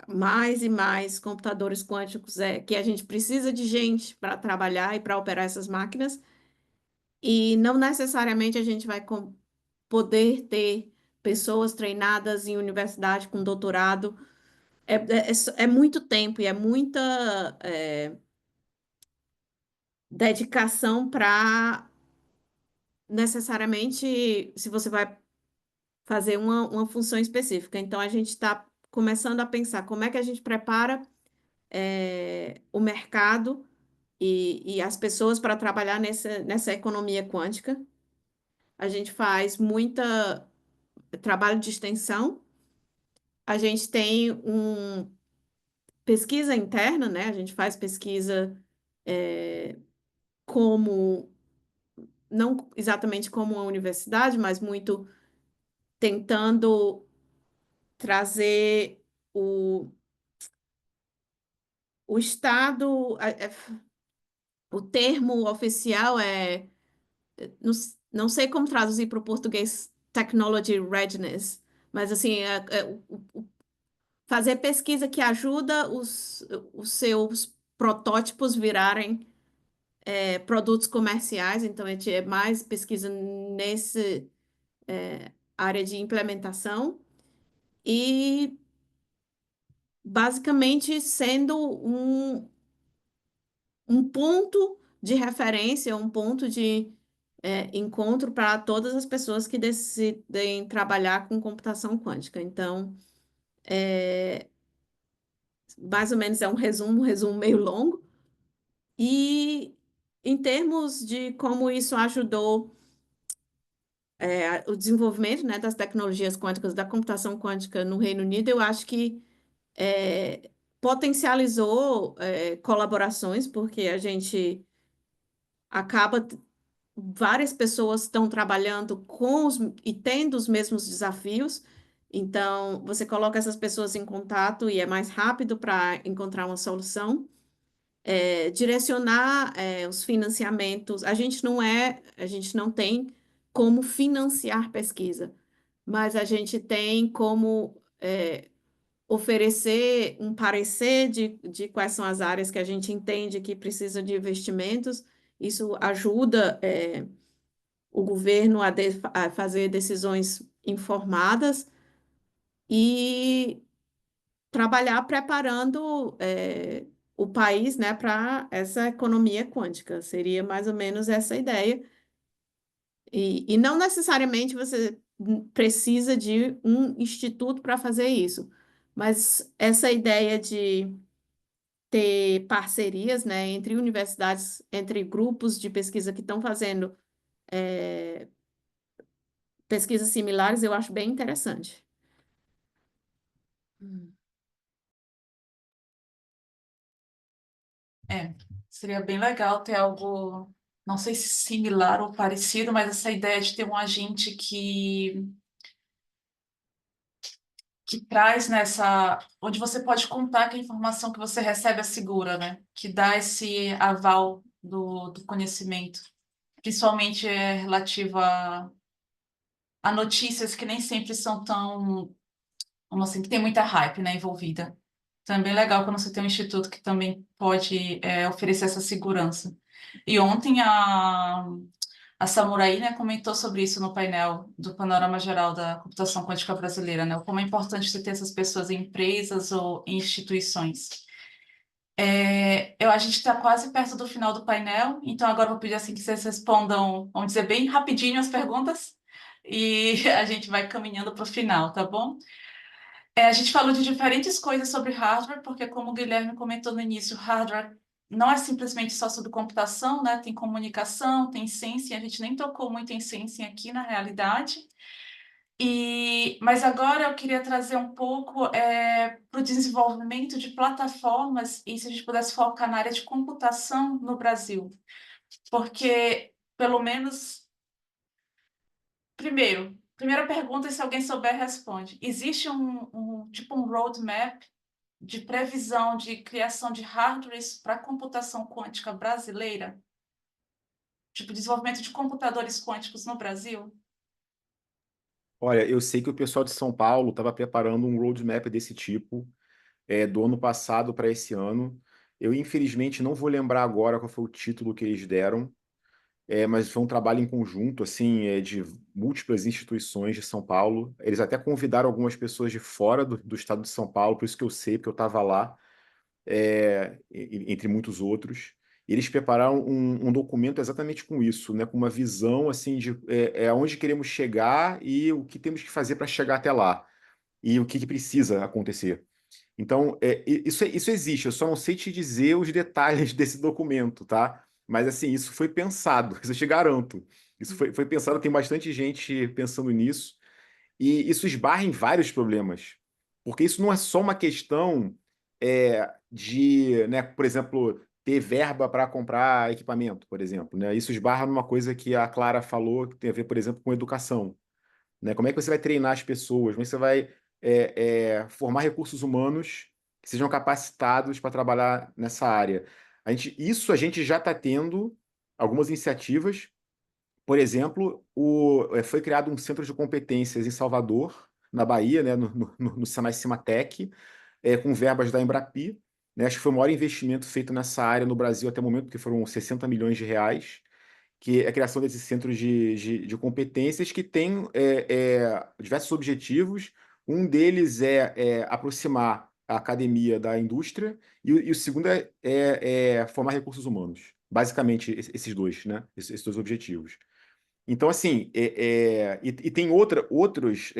mais e mais computadores quânticos é que a gente precisa de gente para trabalhar e para operar essas máquinas, e não necessariamente a gente vai poder ter pessoas treinadas em universidade com doutorado. É muito tempo e é muita dedicação para necessariamente se você vai fazer uma função específica. Então, a gente está começando a pensar como é que a gente prepara o mercado e as pessoas para trabalhar nessa economia quântica. A gente faz muita trabalho de extensão. A gente tem pesquisa interna, né? A gente faz pesquisa como, não exatamente como uma universidade, mas muito tentando trazer o Estado, o termo oficial não, não sei como traduzir para o português technology readiness, mas assim, fazer pesquisa que ajuda os seus protótipos virarem produtos comerciais, então a gente é mais pesquisa nesse área de implementação e basicamente sendo um ponto de referência, um ponto encontro para todas as pessoas que decidem trabalhar com computação quântica. Então, mais ou menos é um resumo meio longo. E em termos de como isso ajudou o desenvolvimento, né, das tecnologias quânticas, da computação quântica no Reino Unido, eu acho que potencializou colaborações, porque a gente acaba, várias pessoas estão trabalhando e tendo os mesmos desafios, então você coloca essas pessoas em contato e é mais rápido para encontrar uma solução. Direcionar os financiamentos. A gente não tem como financiar pesquisa, mas a gente tem como oferecer um parecer de quais são as áreas que a gente entende que precisa de investimentos. Isso ajuda o governo a fazer decisões informadas e trabalhar preparando o país, né, para essa economia quântica. Seria mais ou menos essa ideia. E não necessariamente você precisa de um instituto para fazer isso, mas essa ideia de ter parcerias, né, entre universidades, entre grupos de pesquisa que estão fazendo pesquisas similares, eu acho bem interessante. Seria bem legal ter algo, não sei se similar ou parecido, mas essa ideia de ter um agente que traz onde você pode contar que a informação que você recebe é segura, né? Que dá esse aval do conhecimento, principalmente relativo a notícias que nem sempre são tão, vamos assim, que tem muita hype, né, envolvida. Então é bem legal quando você tem um instituto que também pode oferecer essa segurança. E ontem a Samurai, né, comentou sobre isso no painel do Panorama Geral da Computação Quântica Brasileira, né, como é importante você ter essas pessoas em empresas ou em instituições. A gente está quase perto do final do painel, então agora eu vou pedir assim que vocês respondam, vamos dizer, bem rapidinho as perguntas e a gente vai caminhando para o final, tá bom? A gente falou de diferentes coisas sobre hardware, porque como o Guilherme comentou no início, hardware não é simplesmente só sobre computação, né? Tem comunicação, tem sensing, a gente nem tocou muito em sensing aqui na realidade. Mas agora eu queria trazer um pouco para o desenvolvimento de plataformas e se a gente pudesse focar na área de computação no Brasil. Porque, pelo menos, primeira pergunta, e se alguém souber, responde. Existe tipo um roadmap de previsão de criação de hardwares para computação quântica brasileira? Tipo, desenvolvimento de computadores quânticos no Brasil? Olha, eu sei que o pessoal de São Paulo estava preparando um roadmap desse tipo, do ano passado para esse ano. Eu, infelizmente, não vou lembrar agora qual foi o título que eles deram, mas foi um trabalho em conjunto, assim, de múltiplas instituições de São Paulo. Eles até convidaram algumas pessoas de fora do estado de São Paulo, por isso que eu sei, porque eu estava lá, entre muitos outros. E eles prepararam um documento exatamente com isso, né, com uma visão assim de aonde queremos chegar e o que temos que fazer para chegar até lá, e o que precisa acontecer. Então, isso existe, eu só não sei te dizer os detalhes desse documento, tá? Mas, assim, isso foi pensado, isso eu te garanto. Isso foi pensado, tem bastante gente pensando nisso, e isso esbarra em vários problemas. Porque isso não é só uma questão de, né, por exemplo, ter verba para comprar equipamento, por exemplo, né? Isso esbarra numa coisa que a Clara falou, que tem a ver, por exemplo, com educação, né? Como é que você vai treinar as pessoas? Como é que você vai formar recursos humanos que sejam capacitados para trabalhar nessa área? Isso a gente já está tendo algumas iniciativas. Por exemplo, foi criado um centro de competências em Salvador, na Bahia, né, no Senai Cimatec, com verbas da Embrapi, né? Acho que foi o maior investimento feito nessa área no Brasil até o momento, porque foram 60 milhões de reais, que é a criação desses centros de competências que têm diversos objetivos. Um deles é aproximar a academia da indústria, e o segundo é formar recursos humanos. Basicamente, esses dois, né? Esses dois objetivos. Então, assim, e tem outras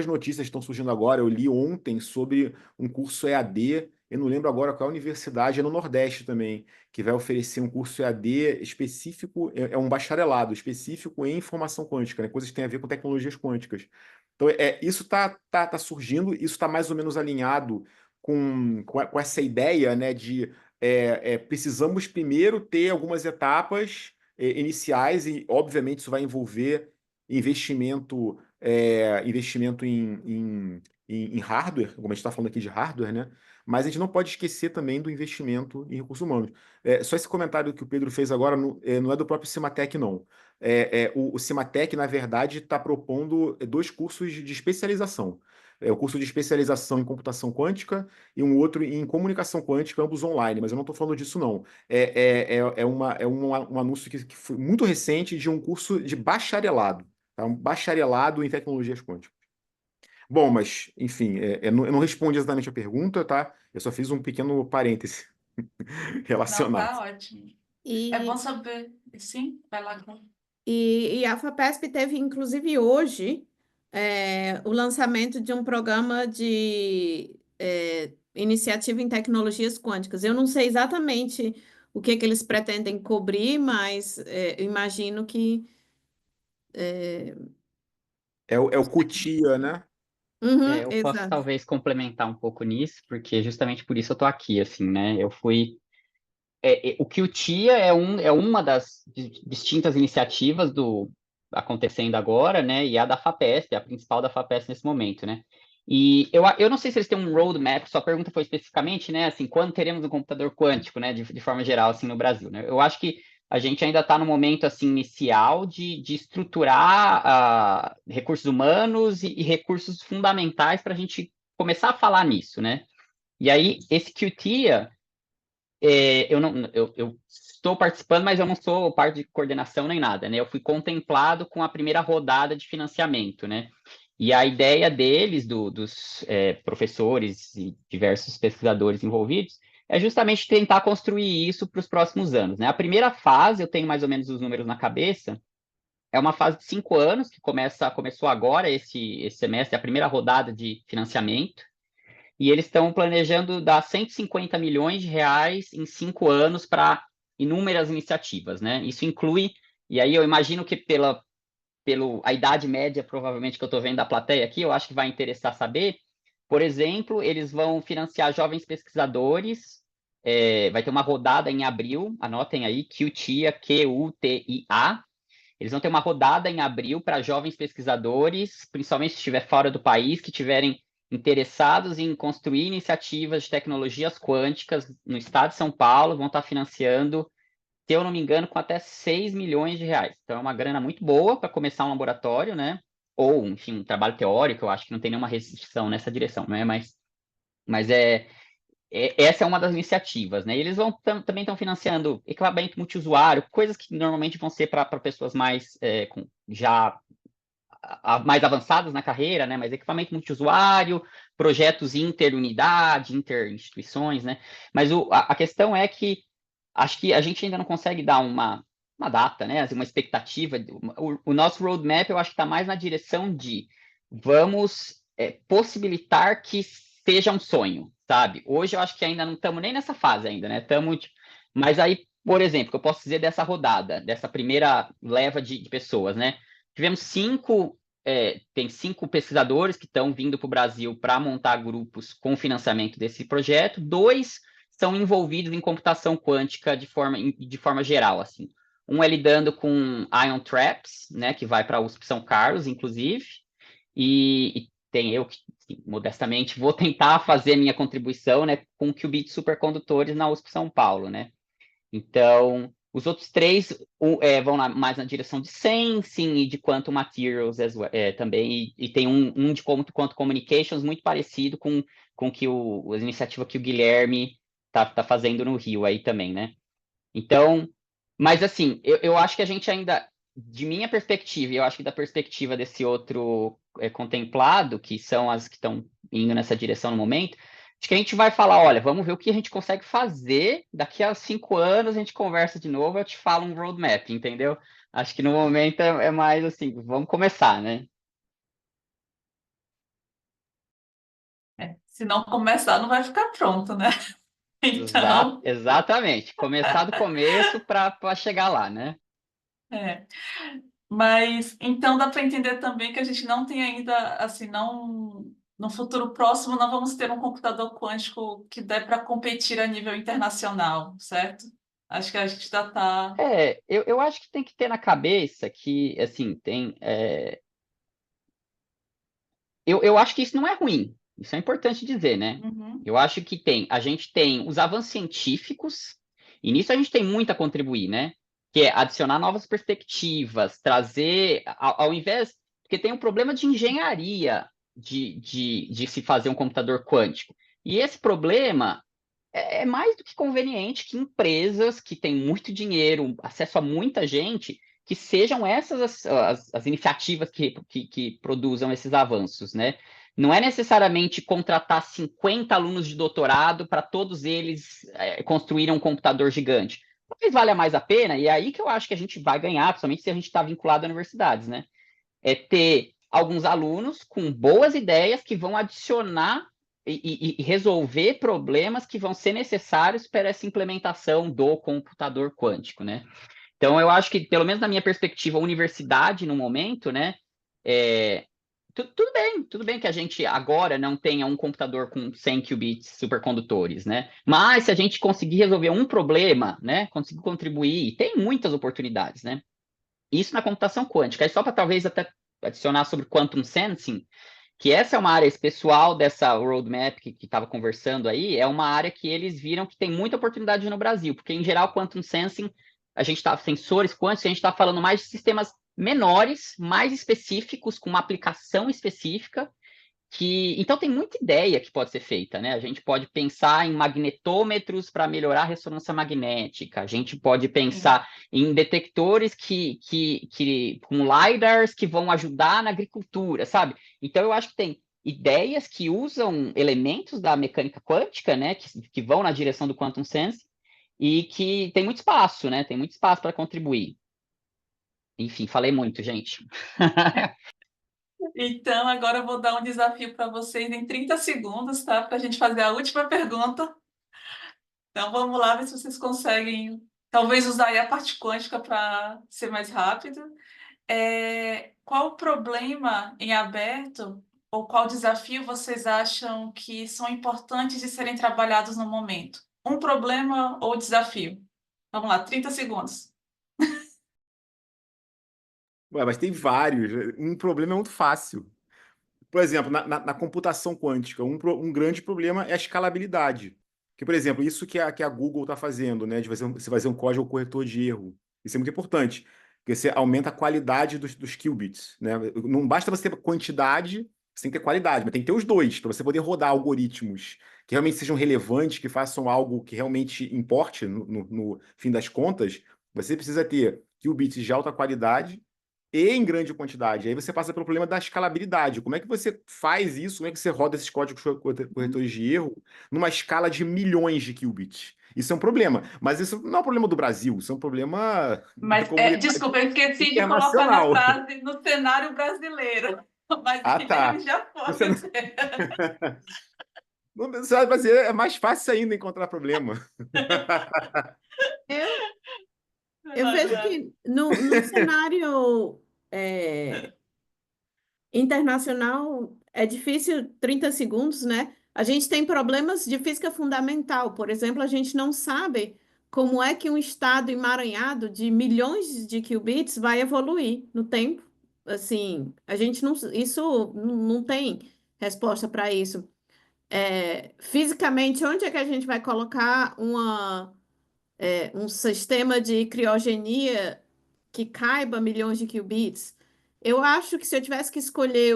notícias que estão surgindo agora. Eu li ontem sobre um curso EAD, eu não lembro agora qual universidade, é no Nordeste também, que vai oferecer um curso EAD específico, é um bacharelado específico em informação quântica, né? Coisas que têm a ver com tecnologias quânticas. Então, isso tá surgindo, isso está mais ou menos alinhado com essa ideia, né, de precisamos primeiro ter algumas etapas iniciais, e obviamente isso vai envolver investimento em hardware, como a gente está falando aqui de hardware, né? Mas a gente não pode esquecer também do investimento em recursos humanos. Só esse comentário que o Pedro fez agora não é do próprio Cimatec, não. O Cimatec, na verdade, está propondo dois cursos de especialização. O curso de especialização em computação quântica e um outro em comunicação quântica, ambos online, mas eu não estou falando disso, não. Um anúncio que foi muito recente de um curso de bacharelado, tá? Um bacharelado em tecnologias quânticas. Bom, mas, enfim, eu não respondi exatamente a pergunta, tá? Eu só fiz um pequeno parêntese Não, relacionado. tá ótimo. É E, bom saber. Sim, vai lá. e a FAPESP teve, inclusive, hoje, o lançamento de um programa de iniciativa em tecnologias quânticas. Eu não sei exatamente o que que eles pretendem cobrir, mas eu imagino que. É o CUTIA, né? Uhum, Eu posso exato. talvez complementar um pouco nisso, porque justamente por isso eu tô aqui, assim, né? Eu fui. O que o TIA é uma das distintas iniciativas do acontecendo agora, né? E a da FAPESP, a principal da FAPESP nesse momento, né? E eu não sei se eles têm um roadmap, sua pergunta foi especificamente, né? Assim, quando teremos um computador quântico, né? De forma geral, assim, no Brasil, né? Eu acho que a gente ainda está no momento, assim, inicial de estruturar recursos humanos e recursos fundamentais para a gente começar a falar nisso, né? E aí, esse QTIA, eu estou participando, mas eu não sou parte de coordenação nem nada, né? Eu fui contemplado com a primeira rodada de financiamento, né? E a ideia deles, dos professores e diversos pesquisadores envolvidos, é justamente tentar construir isso para os próximos anos, né? A primeira fase, eu tenho mais ou menos os números na cabeça, é uma fase de 5 anos, que começou agora, esse semestre, a primeira rodada de financiamento, e eles estão planejando dar 150 milhões de reais em 5 anos para inúmeras iniciativas, né? Isso inclui, e aí eu imagino que pela a idade média, provavelmente, que eu estou vendo da plateia aqui, eu acho que vai interessar saber. Por exemplo, eles vão financiar jovens pesquisadores, vai ter uma rodada em abril, anotem aí, QTIA, QUTIA. Eles vão ter uma rodada em abril para jovens pesquisadores, principalmente se estiver fora do país, que tiverem interessados em construir iniciativas de tecnologias quânticas no estado de São Paulo, vão estar financiando, se eu não me engano, com até 6 milhões de reais. Então, é uma grana muito boa para começar um laboratório, né? Ou, enfim, um trabalho teórico, eu acho que não tem nenhuma restrição nessa direção, né? Mas essa é uma das iniciativas, né? E eles também estão financiando equipamento multiusuário, coisas que normalmente vão ser para pessoas mais já mais avançadas na carreira, né? Mas equipamento multiusuário, projetos interunidade, interinstituições, né? Mas a questão é que acho que a gente ainda não consegue dar uma data, né? Uma expectativa. O nosso roadmap, eu acho que está mais na direção de vamos possibilitar que seja um sonho, sabe? Hoje eu acho que ainda não estamos nem nessa fase ainda, né? Mas aí, por exemplo, que eu posso dizer dessa rodada, dessa primeira leva de pessoas, né? Tivemos tem 5 pesquisadores que estão vindo para o Brasil para montar grupos com financiamento desse projeto. 2 são envolvidos em computação quântica de forma geral, assim. Um é lidando com ion traps, né, que vai para a USP São Carlos, inclusive, e tem eu que, assim, modestamente, vou tentar fazer a minha contribuição, né, com qubits supercondutores na USP São Paulo, né. Então, os outros 3 vão mais na direção de sensing e de quantum materials também, e tem um de quantum communications muito parecido com que a iniciativa que o Guilherme tá fazendo no Rio aí também, né? Então, mas assim, eu acho que a gente ainda, de minha perspectiva, e eu acho que da perspectiva desse outro contemplado, que são as que estão indo nessa direção no momento, acho que a gente vai falar, olha, vamos ver o que a gente consegue fazer, daqui a 5 anos a gente conversa de novo, eu te falo um roadmap, entendeu? Acho que no momento é mais assim, vamos começar, né? Se não começar, não vai ficar pronto, né? Então, Exatamente. Começar do começo para chegar lá, né? é. Mas então dá para entender também que a gente não tem ainda, assim, não, no futuro próximo não vamos ter um computador quântico que dê para competir a nível internacional, certo? Acho que a gente já está. Eu acho que tem que ter na cabeça que, assim, eu acho que isso não é ruim. Isso é importante dizer, né? Uhum, Eu acho que a gente tem os avanços científicos, e nisso a gente tem muito a contribuir, né? Que é adicionar novas perspectivas, trazer, ao invés. Porque tem um problema de engenharia de se fazer um computador quântico. E esse problema é mais do que conveniente que empresas que têm muito dinheiro, acesso a muita gente, que sejam essas as iniciativas que produzam esses avanços, né? Não é necessariamente contratar 50 alunos de doutorado para todos eles construírem um computador gigante. Talvez valha mais a pena, e é aí que eu acho que a gente vai ganhar, principalmente se a gente está vinculado a universidades, né? É ter alguns alunos com boas ideias que vão adicionar e resolver problemas que vão ser necessários para essa implementação do computador quântico, né? Então, eu acho que, pelo menos na minha perspectiva, a universidade, no momento, né, tudo bem que a gente agora não tenha um computador com 100 qubits supercondutores, né? Mas se a gente conseguir resolver um problema, né, conseguir contribuir, tem muitas oportunidades, né? Isso na computação quântica. E só para talvez até adicionar sobre quantum sensing, que essa é uma área pessoal dessa roadmap que estava conversando aí, é uma área que eles viram que tem muita oportunidade no Brasil, porque em geral quantum sensing, a gente está sensores quânticos, a gente está falando mais de sistemas menores, mais específicos, com uma aplicação específica, então tem muita ideia que pode ser feita, né? A gente pode pensar em magnetômetros para melhorar a ressonância magnética, a gente pode sim. pensar em detectores com LiDARs que vão ajudar na agricultura, sabe? Então eu acho que tem ideias que usam elementos da mecânica quântica, né? Que vão na direção do quantum sense e que tem muito espaço, né? Tem muito espaço para contribuir. Enfim, falei muito, gente. Então, agora eu vou dar um desafio para vocês em 30 segundos, tá? Para a gente fazer a última pergunta. Então, vamos lá ver se vocês conseguem, talvez, usar aí a parte quântica para ser mais rápido. Qual o problema em aberto ou qual desafio vocês acham que são importantes de serem trabalhados no momento? Um problema ou desafio? Vamos lá, 30 segundos. Ué, mas tem vários. Um problema é muito fácil. Por exemplo, na computação quântica, um grande problema é a escalabilidade. Que, por exemplo, isso que a Google está fazendo, né? De você fazer um código corretor de erro. Isso é muito importante. Porque você aumenta a qualidade dos qubits, né? Não basta você ter quantidade, você tem que ter qualidade, mas tem que ter os dois, para você poder rodar algoritmos que realmente sejam relevantes, que façam algo que realmente importe no fim das contas. Você precisa ter qubits de alta qualidade e em grande quantidade. Aí você passa pelo problema da escalabilidade. Como é que você faz isso? Como é que você roda esses códigos corretores de erro numa escala de milhões de qubits? Isso é um problema. Mas isso não é um problema do Brasil, isso é um problema da Mas, comunidade desculpa, eu esqueci de colocar minha internacional. frase no cenário brasileiro. Mas Ah, ele tá. já pode Você não, ser. você vai fazer, é mais fácil ainda encontrar problema. Eu, eu vejo que no cenário é, internacional é difícil 30 segundos, né? A gente tem problemas de física fundamental. Por exemplo, a gente não sabe como é que um estado emaranhado de milhões de qubits vai evoluir no tempo. Assim, a gente não, isso não tem resposta para isso. Fisicamente, onde é que a gente vai colocar um sistema de criogenia que caiba milhões de qubits? Eu acho que se eu tivesse que escolher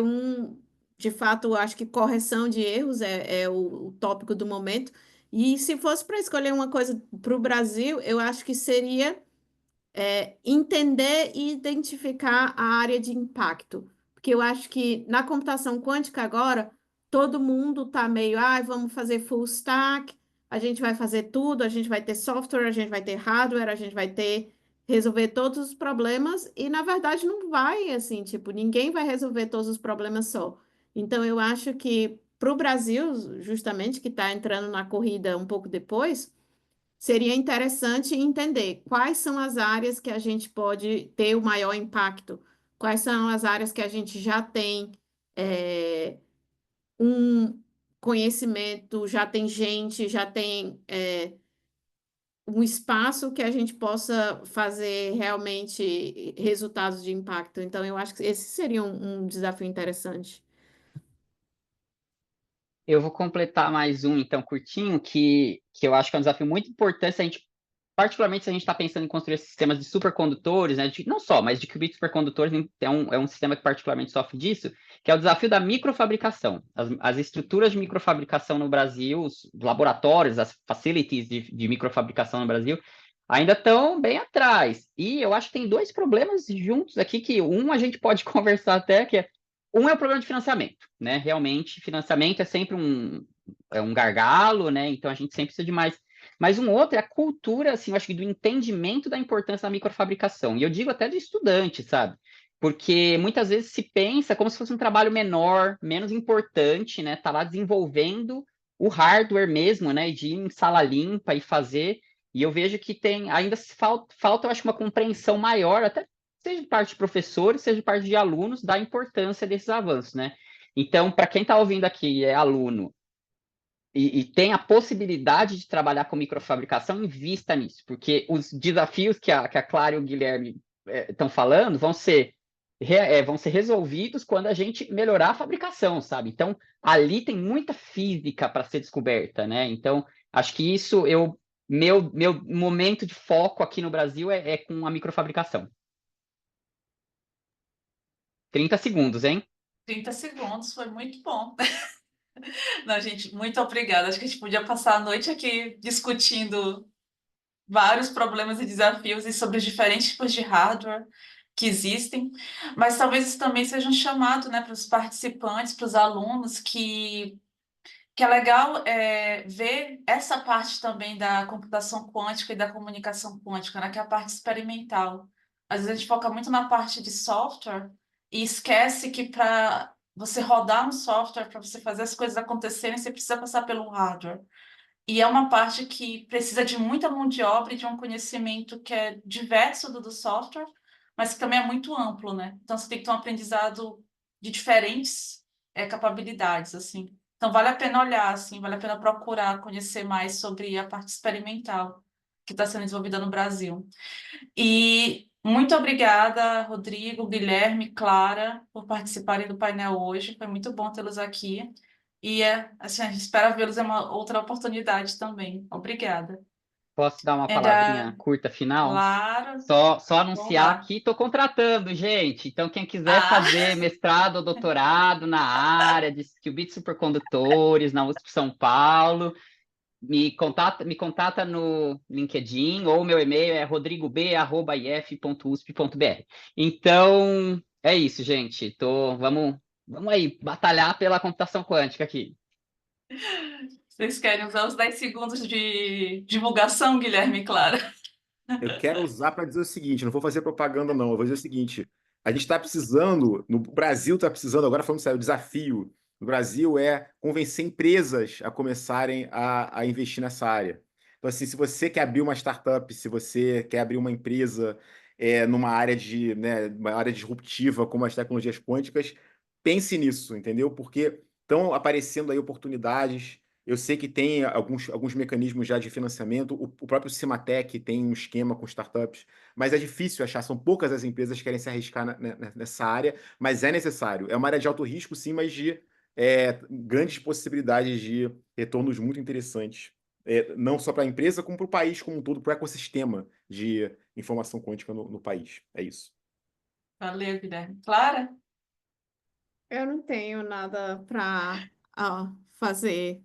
de fato, eu acho que correção de erros é o tópico do momento. E se fosse para escolher uma coisa para o Brasil, eu acho que seria entender e identificar a área de impacto. Porque eu acho que na computação quântica agora, todo mundo está meio, vamos fazer full stack, a gente vai fazer tudo, a gente vai ter software, a gente vai ter hardware, a gente vai ter resolver todos os problemas e, na verdade, não vai, assim, tipo, ninguém vai resolver todos os problemas só. Então, eu acho que para o Brasil, justamente, que está entrando na corrida um pouco depois, seria interessante entender quais são as áreas que a gente pode ter o maior impacto, quais são as áreas que a gente já tem um conhecimento, já tem gente, já tem um espaço que a gente possa fazer realmente resultados de impacto. Então, eu acho que esse seria um desafio interessante. Eu vou completar mais um, então, curtinho, que eu acho que é um desafio muito importante se a gente, particularmente se a gente está pensando em construir sistemas de supercondutores, né, não só, mas de qubits supercondutores, é um sistema que particularmente sofre disso, que é o desafio da microfabricação. As estruturas de microfabricação no Brasil, os laboratórios, as facilities de microfabricação no Brasil, ainda estão bem atrás. E eu acho que tem dois problemas juntos aqui, que a gente pode conversar até, que é o problema de financiamento, né? Realmente, financiamento é sempre um gargalo, né? Então a gente sempre precisa de mais. Mas um outro é a cultura, assim, eu acho que do entendimento da importância da microfabricação. E eu digo até do estudante, sabe? Porque muitas vezes se pensa como se fosse um trabalho menor, menos importante, né? Tá lá desenvolvendo o hardware mesmo, né? De ir em sala limpa e fazer. E eu vejo que ainda falta, eu acho, uma compreensão maior, até seja de parte de professores, seja de parte de alunos, da importância desses avanços, né? Então, para quem está ouvindo aqui, é aluno, e tem a possibilidade de trabalhar com microfabricação, invista nisso, porque os desafios que a Clara e o Guilherme estão falando vão ser resolvidos quando a gente melhorar a fabricação, sabe? Então, ali tem muita física para ser descoberta, né? Então, acho que meu momento de foco aqui no Brasil é com a microfabricação. 30 segundos, hein? 30 segundos, foi muito bom. Não, gente, muito obrigada. Acho que a gente podia passar a noite aqui discutindo vários problemas e desafios e sobre os diferentes tipos de hardware que existem, mas talvez isso também seja um chamado, né, para os participantes, para os alunos, que é legal ver essa parte também da computação quântica e da comunicação quântica, né, que é a parte experimental. Às vezes a gente foca muito na parte de software e esquece que para você rodar um software, para você fazer as coisas acontecerem, você precisa passar pelo hardware. E é uma parte que precisa de muita mão de obra e de um conhecimento que é diverso do software, mas que também é muito amplo, né? Então você tem que ter um aprendizado de diferentes capacidades, assim. Então vale a pena olhar, assim, vale a pena procurar conhecer mais sobre a parte experimental que está sendo desenvolvida no Brasil. E muito obrigada, Rodrigo, Guilherme, Clara, por participarem do painel hoje. Foi muito bom tê-los aqui. E assim, a gente espera vê-los em uma outra oportunidade também. Obrigada. Posso dar uma And, palavrinha curta final? claro, Só vamos anunciar lá. aqui, estou contratando, gente. Então, quem quiser Ah, fazer mestrado ou doutorado na área de qubits supercondutores na USP São Paulo, me contata no LinkedIn ou meu e-mail é rodrigob@if.usp.br. Então, é isso, gente. Vamos aí batalhar pela computação quântica aqui. vocês querem usar os 10 segundos de divulgação, Guilherme e Clara? Eu quero usar para dizer o seguinte, não vou fazer propaganda não, eu vou dizer o seguinte, a gente está precisando, no Brasil está precisando, agora falando sério, o desafio no Brasil é convencer empresas a começarem a investir nessa área. Então, assim, se você quer abrir uma startup, se você quer abrir uma empresa numa área uma área disruptiva como as tecnologias quânticas, pense nisso, entendeu? Porque estão aparecendo aí oportunidades. Eu sei que tem alguns mecanismos já de financiamento, o próprio Cimatec tem um esquema com startups, mas é difícil achar, são poucas as empresas que querem se arriscar nessa área, mas é necessário. É uma área de alto risco, sim, mas de grandes possibilidades de retornos muito interessantes, não só para a empresa, como para o país como um todo, para o ecossistema de informação quântica no país. É isso. Valeu, Guilherme. Clara? Eu não tenho nada para fazer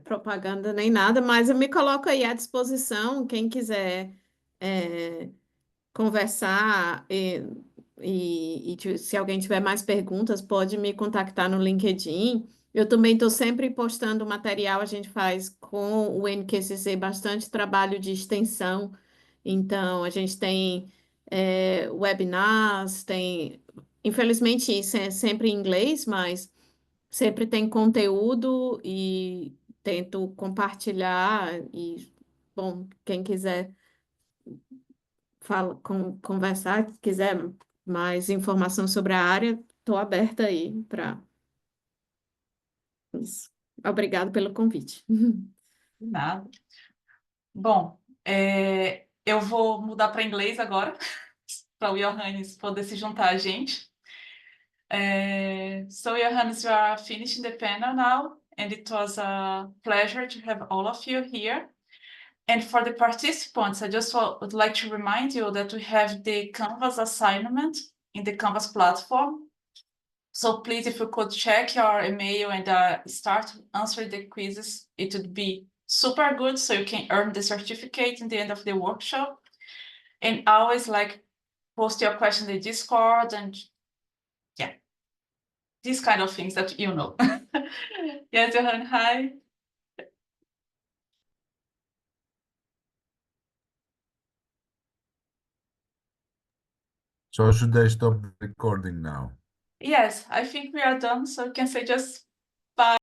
propaganda nem nada, mas eu me coloco aí à disposição, quem quiser conversar se alguém tiver mais perguntas, pode me contactar no LinkedIn. Eu também estou sempre postando material, a gente faz com o NQCC bastante trabalho de extensão Então, a gente tem webinars, infelizmente isso é sempre em inglês, mas sempre tem conteúdo e tento compartilhar e, bom, quem quiser conversar, quiser mais informação sobre a área, estou aberta aí para isso. Obrigado pelo convite. Nada. Bom, eu vou mudar para inglês agora, para o Johannes poder se juntar a gente. So, Johannes, you are finishing the panel now, and it was a pleasure to have all of you here. And for the participants, I just would like to remind you that we have the Canvas assignment in the Canvas platform. So please, if you could check your email and start answering the quizzes, it would be super good, so you can earn the certificate in the end of the workshop. And always post your question in the Discord and yeah, these kind of things that you know. Yes, Johan, hi. So should I stop the recording now? Yes, I think we are done, so you can say just